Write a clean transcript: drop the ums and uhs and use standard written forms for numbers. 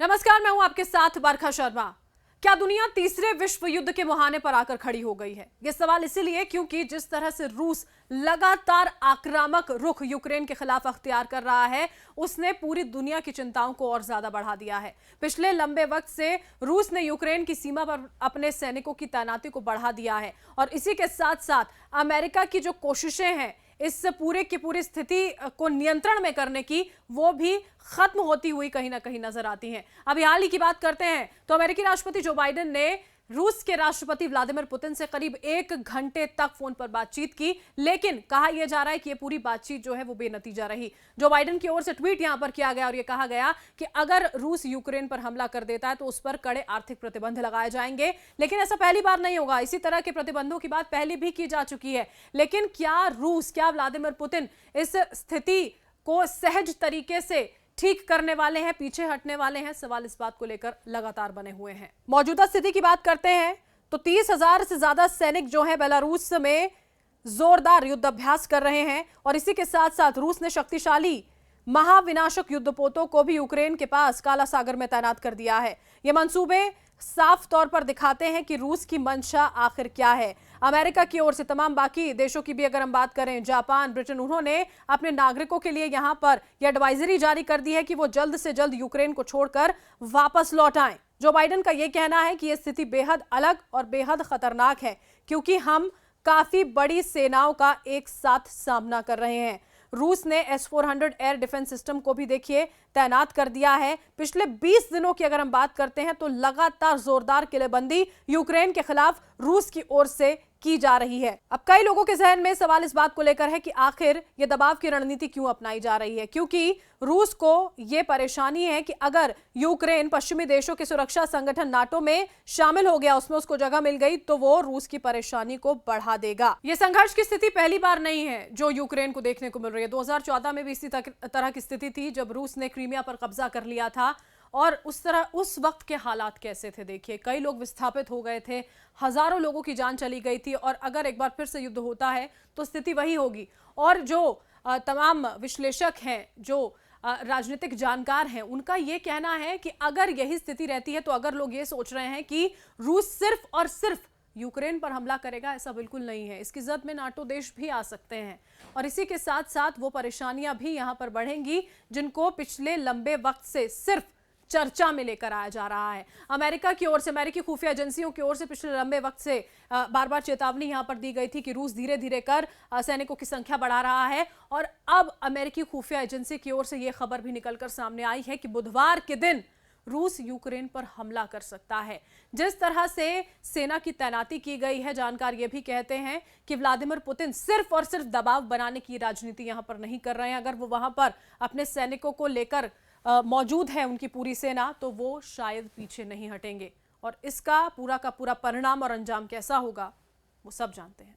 नमस्कार, मैं हूं आपके साथ बरखा शर्मा। क्या दुनिया तीसरे विश्व युद्ध के मुहाने पर आकर खड़ी हो गई है? यह सवाल इसीलिए क्योंकि जिस तरह से रूस लगातार आक्रामक रुख यूक्रेन के खिलाफ अख्तियार कर रहा है, उसने पूरी दुनिया की चिंताओं को और ज्यादा बढ़ा दिया है। पिछले लंबे वक्त से रूस ने यूक्रेन की सीमा पर अपने सैनिकों की तैनाती को बढ़ा दिया है और इसी के साथ साथ अमेरिका की जो कोशिशें हैं इस पूरे की पूरी स्थिति को नियंत्रण में करने की, वो भी खत्म होती हुई कहीं ना कहीं नजर आती हैं। अभी हाल ही की बात करते हैं तो अमेरिकी राष्ट्रपति जो बाइडेन ने रूस के राष्ट्रपति व्लादिमीर पुतिन से करीब 1 घंटे तक फोन पर बातचीत की, लेकिन कहा यह जा रहा है कि यह पूरी बातचीत जो है वो बेनतीजा रही। जो बाइडेन की ओर से ट्वीट यहां पर किया गया और यह कहा गया कि अगर रूस यूक्रेन पर हमला कर देता है तो उस पर कड़े आर्थिक प्रतिबंध लगाए जाएंगे, लेकिन ऐसा पहली बार नहीं होगा। इसी तरह के प्रतिबंधों की बात पहले भी की जा चुकी है, लेकिन क्या व्लादिमीर पुतिन इस स्थिति को सहज तरीके से ठीक करने वाले हैं, पीछे हटने वाले हैं? सवाल इस बात को लेकर लगातार बने हुए हैं। मौजूदा स्थिति की बात करते हैं तो 30,000 से ज्यादा सैनिक जो है बेलारूस में जोरदार युद्ध अभ्यास कर रहे हैं और इसी के साथ साथ रूस ने शक्तिशाली महाविनाशक युद्धपोतों को भी यूक्रेन के पास काला सागर में तैनात कर दिया है। ये मंसूबे साफ तौर पर दिखाते हैं कि रूस की मंशा आखिर क्या है। अमेरिका की ओर से तमाम बाकी देशों की भी अगर हम बात करें, जापान, ब्रिटेन, उन्होंने अपने नागरिकों के लिए यहां पर यह एडवाइजरी जारी कर दी है कि वो जल्द से जल्द यूक्रेन को छोड़कर वापस लौट आएं। जो बाइडेन का यह कहना है कि यह स्थिति बेहद अलग और बेहद खतरनाक है क्योंकि हम काफी बड़ी सेनाओं का एक साथ सामना कर रहे हैं। रूस ने S-400 एयर डिफेंस सिस्टम को भी देखिए तैनात कर दिया है। पिछले 20 दिनों की अगर हम बात करते हैं तो लगातार जोरदार किलेबंदी यूक्रेन के खिलाफ रूस की ओर से की जा रही है। अब कई लोगों के जहन में सवाल इस बात को लेकर है कि आखिर यह दबाव की रणनीति क्यों अपनाई जा रही है, क्योंकि रूस को यह परेशानी है कि अगर यूक्रेन पश्चिमी देशों के सुरक्षा संगठन नाटो में शामिल हो गया, उसमें उसको जगह मिल गई, तो वो रूस की परेशानी को बढ़ा देगा। यह संघर्ष की स्थिति पहली बार नहीं है जो यूक्रेन को देखने को मिल रही है। 2014 में भी इसी तरह की स्थिति थी जब रूस ने क्रीमिया पर कब्जा कर लिया था और उस वक्त के हालात कैसे थे देखिए। कई लोग विस्थापित हो गए थे, हजारों लोगों की जान चली गई थी और अगर एक बार फिर से युद्ध होता है तो स्थिति वही होगी। और जो तमाम विश्लेषक हैं, जो राजनीतिक जानकार हैं, उनका यह कहना है कि अगर यही स्थिति रहती है तो अगर लोग ये सोच रहे हैं कि रूस सिर्फ और सिर्फ यूक्रेन पर हमला करेगा, ऐसा बिल्कुल नहीं है। इसकी जद में नाटो देश भी आ सकते हैं और इसी के साथ साथ वो परेशानियां भी यहां पर बढ़ेंगी जिनको पिछले लंबे वक्त से सिर्फ चर्चा में लेकर आया जा रहा है। अमेरिका की ओर से, अमेरिकी खुफिया एजेंसियों की ओर से पिछले लंबे वक्त से बार बार चेतावनी यहां पर दी गई थी कि रूस धीरे धीरे कर सैनिकों की संख्या बढ़ा रहा है और अब अमेरिकी खुफिया एजेंसी की ओर से यह खबर भी निकलकर सामने आई है कि बुधवार के दिन रूस यूक्रेन पर हमला कर सकता है। जिस तरह से सेना की तैनाती की गई है, जानकार ये भी कहते हैं कि व्लादिमीर पुतिन सिर्फ और सिर्फ दबाव बनाने की राजनीति यहां पर नहीं कर रहे हैं। अगर वो वहां पर अपने सैनिकों को लेकर मौजूद है उनकी पूरी सेना, तो वो शायद पीछे नहीं हटेंगे और इसका पूरा का पूरा परिणाम और अंजाम कैसा होगा वो सब जानते हैं।